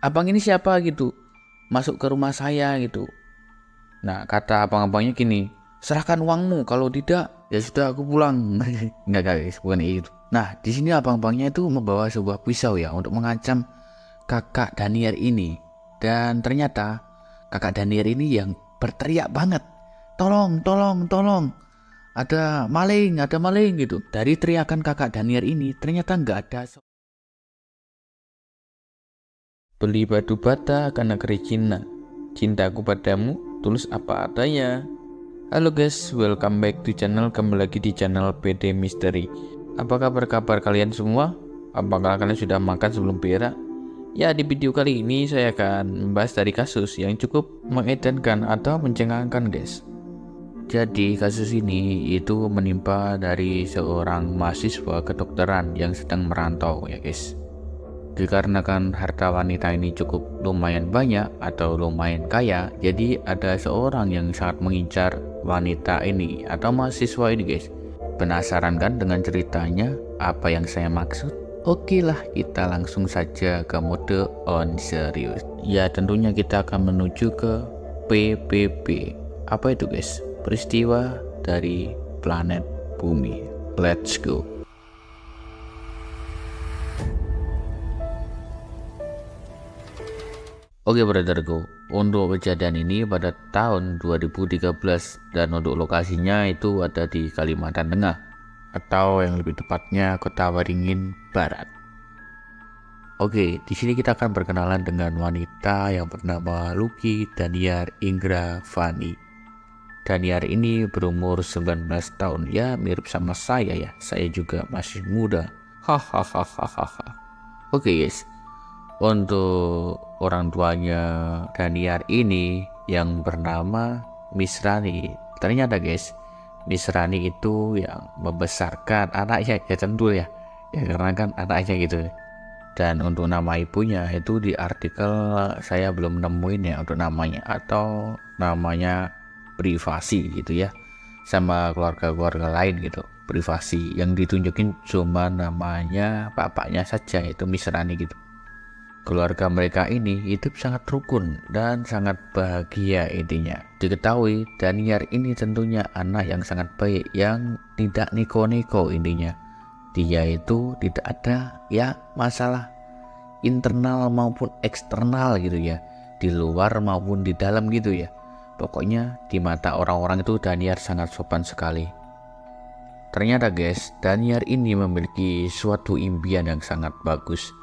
abang ini siapa gitu, masuk ke rumah saya gitu. Nah kata abang-abangnya gini, serahkan uangmu, kalau tidak ya sudah aku pulang. Enggak guys, bukan itu. Nah di sini abang-abangnya itu membawa sebuah pisau ya untuk mengancam kakak Daniar ini. Dan ternyata kakak Daniar ini yang berteriak banget, tolong, tolong, tolong, ada maling gitu. Dari teriakan kakak Daniar ini ternyata nggak ada. Beli batu bata karena kerincinan, cintaku padamu tulus apa adanya. Halo guys, welcome back to channel. Kembali lagi di channel PD Misteri. Apa kabar kalian semua? Apakah kalian sudah makan sebelum berak? Ya, di video kali ini saya akan membahas dari kasus yang cukup mengedankan atau mencengangkan guys. Jadi kasus ini itu menimpa dari seorang mahasiswa kedokteran yang sedang merantau ya guys. Dikarenakan harta wanita ini cukup lumayan banyak atau lumayan kaya, jadi ada seorang yang sangat mengincar wanita ini atau mahasiswa ini guys. Penasaran kan dengan ceritanya? Apa yang saya maksud? Oke lah, kita langsung saja ke mode on serius. Ya tentunya kita akan menuju ke PPP. Apa itu guys? Peristiwa dari planet bumi. Let's go. Oke brotherku, untuk kejadian ini pada tahun 2013 dan untuk lokasinya itu ada di Kalimantan Tengah atau yang lebih tepatnya Kota Waringin Barat. Oke, di sini kita akan berkenalan dengan wanita yang bernama Lucky Daniar Inggra Fani. Daniar ini berumur 19 tahun, ya mirip sama saya ya, saya juga masih muda. Hahaha. Oke guys, untuk orang tuanya Daniar ini yang bernama Miss Rani. Ternyata guys, Miss Rani itu yang membesarkan anaknya ya tentu ya. Ya karena kan anaknya gitu. Dan untuk nama ibunya itu di artikel saya belum nemuin ya untuk namanya atau namanya privasi gitu ya. Sama keluarga-keluarga lain gitu. Privasi yang ditunjukin cuma namanya bapaknya saja itu Miss Rani gitu. Keluarga mereka ini hidup sangat rukun dan sangat bahagia intinya. Diketahui Daniar ini tentunya anak yang sangat baik yang tidak neko-neko intinya. Dia itu tidak ada ya masalah internal maupun eksternal gitu ya. Di luar maupun di dalam gitu ya. Pokoknya di mata orang-orang itu Daniar sangat sopan sekali. Ternyata guys, Daniar ini memiliki suatu impian yang sangat bagus.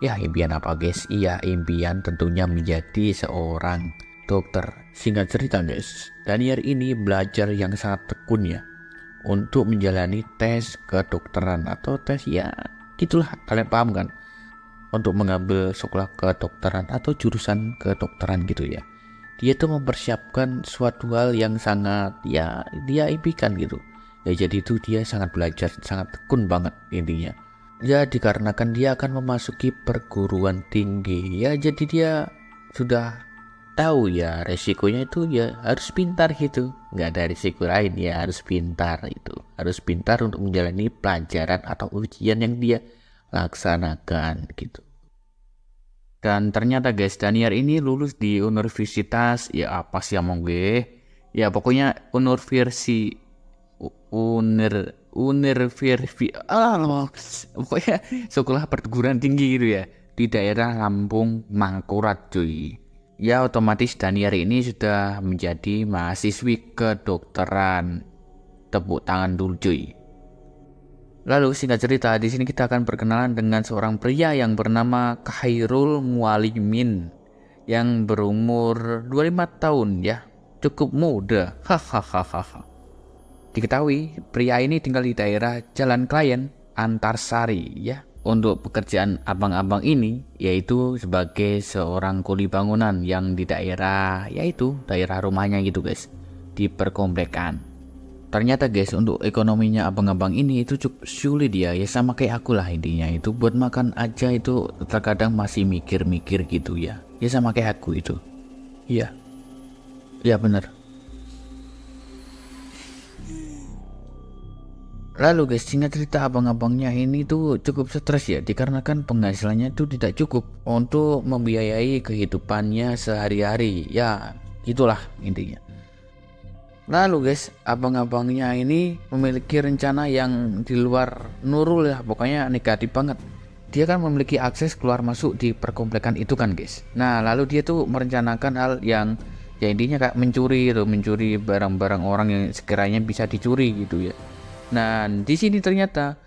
Ya impian apa guys? Iya impian tentunya menjadi seorang dokter. Singkat cerita guys, Daniar ini belajar yang sangat tekun ya untuk menjalani tes kedokteran atau tes ya gitulah, kalian paham kan, untuk mengambil sekolah kedokteran atau jurusan kedokteran gitu ya. Dia tuh mempersiapkan suatu hal yang sangat ya dia impikan gitu ya, jadi itu dia sangat belajar sangat tekun banget intinya. Ya dikarenakan dia akan memasuki perguruan tinggi ya, jadi dia sudah tahu ya resikonya itu ya harus pintar gitu, nggak ada risiko lain ya, harus pintar itu, harus pintar untuk menjalani pelajaran atau ujian yang dia laksanakan gitu. Dan ternyata guys, Daniar ini lulus di universitas ya apa sih ngomong gue ya, pokoknya universi pokoknya sekolah perguruan tinggi gitu ya di daerah Lampung Mangkurat cuy. Ya otomatis Daniar ini sudah menjadi mahasiswi kedokteran. Tepuk tangan dulu cuy. Lalu singkat cerita di sini kita akan berkenalan dengan seorang pria yang bernama Khairul Mualimin yang berumur 25 tahun ya, cukup muda. Hahaha. Diketahui pria ini tinggal di daerah Jalan Klien, Antarsari ya. Untuk pekerjaan abang-abang ini yaitu sebagai seorang kuli bangunan yang di daerah yaitu daerah rumahnya gitu guys, di perkomplekan. Ternyata guys untuk ekonominya abang-abang ini itu cukup sulit ya sama kayak aku lah intinya, itu buat makan aja itu terkadang masih mikir-mikir gitu ya sama kayak aku itu. Iya, iya bener. Lalu guys, singkat cerita abang-abangnya ini tuh cukup stres ya, dikarenakan penghasilannya tuh tidak cukup untuk membiayai kehidupannya sehari-hari. Ya, itulah intinya. Lalu guys, abang-abangnya ini memiliki rencana yang di luar Nurul ya, pokoknya negatif banget. Dia kan memiliki akses keluar masuk di perkomplekan itu kan guys. Nah, lalu dia tuh merencanakan hal yang ya intinya kayak mencuri gitu, mencuri barang-barang orang yang sekiranya bisa dicuri gitu ya. Nah, di sini ternyata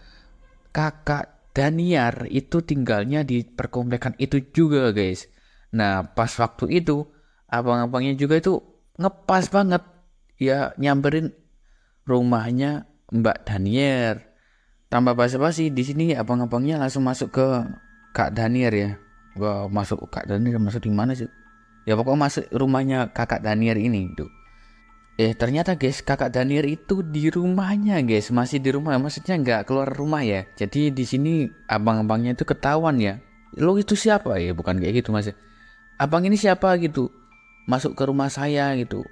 kakak Daniar itu tinggalnya di perkomplekan itu juga, guys. Nah, pas waktu itu abang-abangnya juga itu ngepas banget ya nyamperin rumahnya Mbak Daniar. Tambah basa-basi di sini abang-abangnya langsung masuk ke Kak Daniar ya. Wah, masuk Kak Daniar masuk di mana sih? Ya pokoknya masuk rumahnya Kakak Daniar ini tuh. Ternyata guys, kakak Daniel itu di rumahnya guys, masih di rumah, maksudnya nggak keluar rumah ya. Jadi di sini abang-abangnya itu ketahuan ya. Lo itu siapa ya? Bukan kayak gitu mas. Abang ini siapa gitu? Masuk ke rumah saya gitu.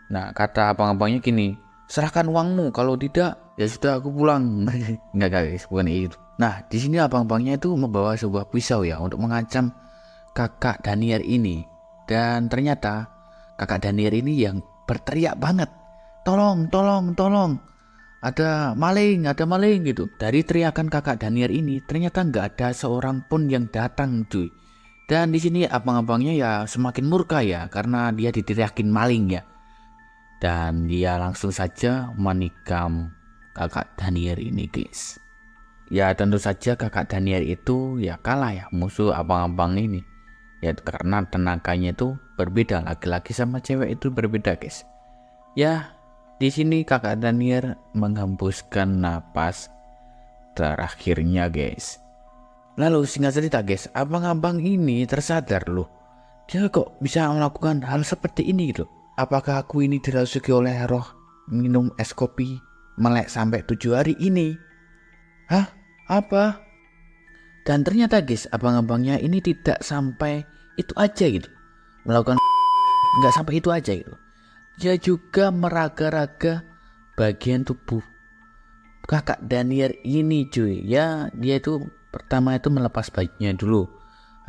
Nah kata abang-abangnya gini, serahkan uangmu. Kalau tidak, ya sudah aku pulang. Nggak guys, bukan itu. Nah di sini abang-abangnya itu membawa sebuah pisau ya untuk mengancam kakak Daniel ini. Dan ternyata kakak Daniel ini yang berteriak banget, tolong, tolong, tolong, ada maling gitu. Dari teriakan kakak Daniel ini ternyata nggak ada seorang pun yang datang cuy. Dan di sini abang-abangnya ya semakin murka ya karena dia diteriakin maling ya. Dan dia langsung saja menikam kakak Daniel ini guys. Ya tentu saja kakak Daniel itu ya kalah ya musuh abang-abang ini. Ya karena tenaganya itu berbeda, laki-laki sama cewek itu berbeda guys. Ya di sini kakak Daniel menghembuskan napas terakhirnya guys. Lalu singkat cerita guys, abang-abang ini tersadar loh, dia kok bisa melakukan hal seperti ini gitu. Apakah aku ini dirasuki oleh roh minum es kopi melek sampai 7 hari ini? Hah? Apa? Dan ternyata guys, abang-abangnya ini tidak sampai itu aja gitu. Melakukan nggak sampai itu aja gitu. Dia juga meraga-raga bagian tubuh kakak Daniel ini cuy. Ya dia itu pertama itu melepas bajunya dulu.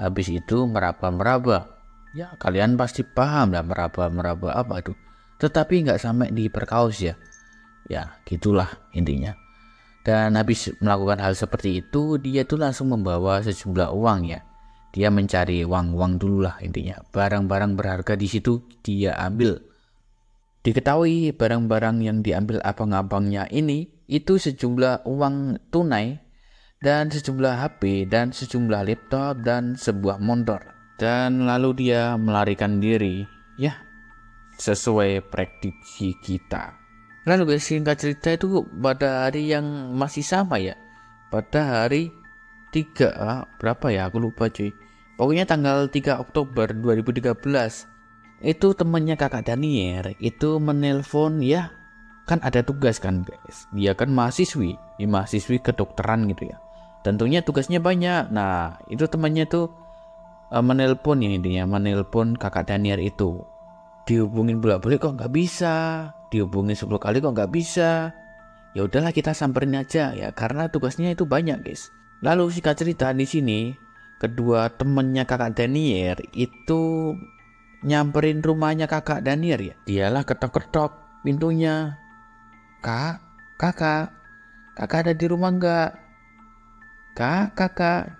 Habis itu meraba-meraba. Ya kalian pasti paham lah meraba-meraba apa itu. Tetapi nggak sampai diperkaus ya. Ya gitulah intinya. Dan habis melakukan hal seperti itu, dia tuh langsung membawa sejumlah uang ya. Dia mencari uang-uang dulu lah intinya. Barang-barang berharga di situ dia ambil. Diketahui barang-barang yang diambil abang-abangnya ini itu sejumlah uang tunai dan sejumlah HP dan sejumlah laptop dan sebuah motor. Dan lalu dia melarikan diri ya sesuai prediksi kita. Lalu guys, singkat cerita itu pada hari yang masih sama ya, pada hari 3 berapa ya aku lupa cuy, pokoknya tanggal 3 Oktober 2013 itu temennya kakak Daniel itu menelpon ya, kan ada tugas kan guys, dia kan mahasiswi kedokteran gitu ya, tentunya tugasnya banyak. Nah itu temannya tuh menelpon ya, intinya menelpon kakak Daniel itu, dihubungin bolak-balik kok nggak bisa, dihubungin 10 kali kok nggak bisa. Ya udahlah kita samperin aja ya karena tugasnya itu banyak guys. Lalu singkat cerita di sini kedua temennya kakak Daniel itu nyamperin rumahnya kakak Daniel ya. Dialah ketok-ketok pintunya. Kak, kakak ada di rumah nggak? Kakak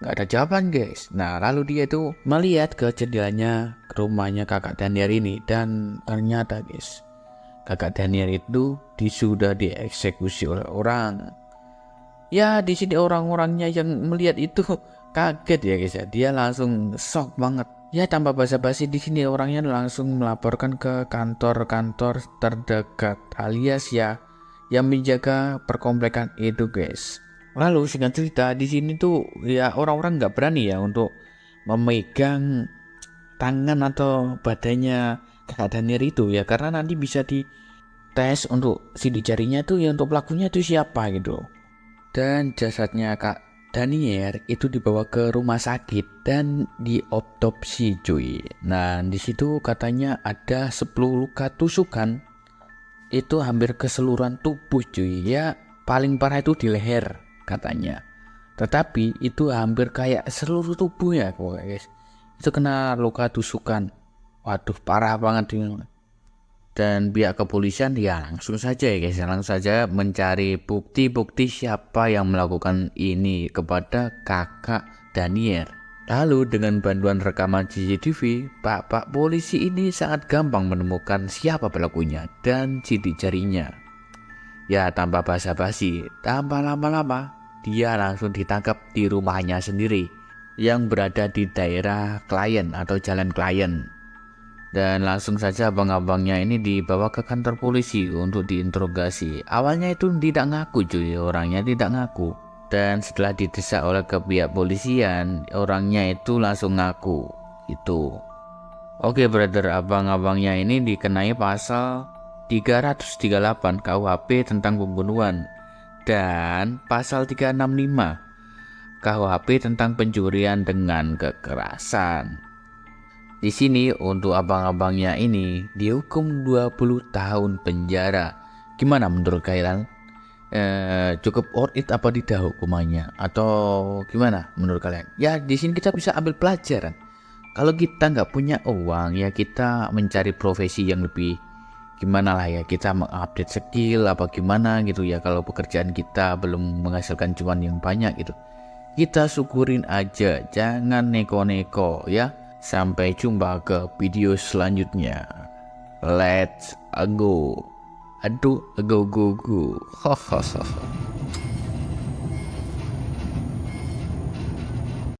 nggak ada jawaban guys. Nah lalu dia itu melihat ke jendelanya ke rumahnya kakak Daniel ini dan ternyata guys, kakak Daniel itu sudah dieksekusi oleh orang. Ya di sini orang-orangnya yang melihat itu kaget ya guys ya. Dia langsung shock banget. Ya tanpa basa-basi di sini orangnya langsung melaporkan ke kantor-kantor terdekat alias ya yang menjaga perkomplekan itu guys. Lalu singkat cerita di sini tuh ya orang-orang nggak berani ya untuk memegang tangan atau badannya kakak Daniel itu ya karena nanti bisa dites untuk sidik jarinya tuh ya untuk pelakunya itu siapa gitu. Dan jasadnya kak Daniel itu dibawa ke rumah sakit dan diotopsi cuy. Nah di situ katanya ada 10 luka tusukan itu hampir keseluruhan tubuh cuy. Ya paling parah itu di leher katanya. Tetapi itu hampir kayak seluruh tubuhnya guys. Itu kena luka tusukan. Waduh parah banget ini. Dan pihak kepolisian ya langsung saja ya guys, langsung saja mencari bukti-bukti siapa yang melakukan ini kepada kakak Daniel. Lalu dengan bantuan rekaman CCTV, pak polisi ini sangat gampang menemukan siapa pelakunya dan sidik jarinya. Ya tanpa basa-basi, tanpa lama-lama, dia langsung ditangkap di rumahnya sendiri yang berada di daerah Klien atau Jalan Klien. Dan langsung saja abang-abangnya ini dibawa ke kantor polisi untuk diinterogasi. Awalnya itu tidak ngaku cuy, orangnya tidak ngaku. Dan setelah didesak oleh pihak polisian, orangnya itu langsung ngaku gitu. Oke brother, abang-abangnya ini dikenai pasal 338 KUHP tentang pembunuhan dan pasal 365 KUHP tentang pencurian dengan kekerasan. Di sini untuk abang-abangnya ini dihukum 20 tahun penjara. Gimana menurut kalian? Cukup worth it apa tidak hukumannya? Atau gimana menurut kalian? Ya di sini kita bisa ambil pelajaran. Kalau kita nggak punya uang ya kita mencari profesi yang lebih gimana lah ya, kita mengupdate skill apa gimana gitu ya. Kalau pekerjaan kita belum menghasilkan cuan yang banyak gitu, kita syukurin aja, jangan neko-neko ya. Sampai jumpa ke video selanjutnya. Let's go. Aduh, go.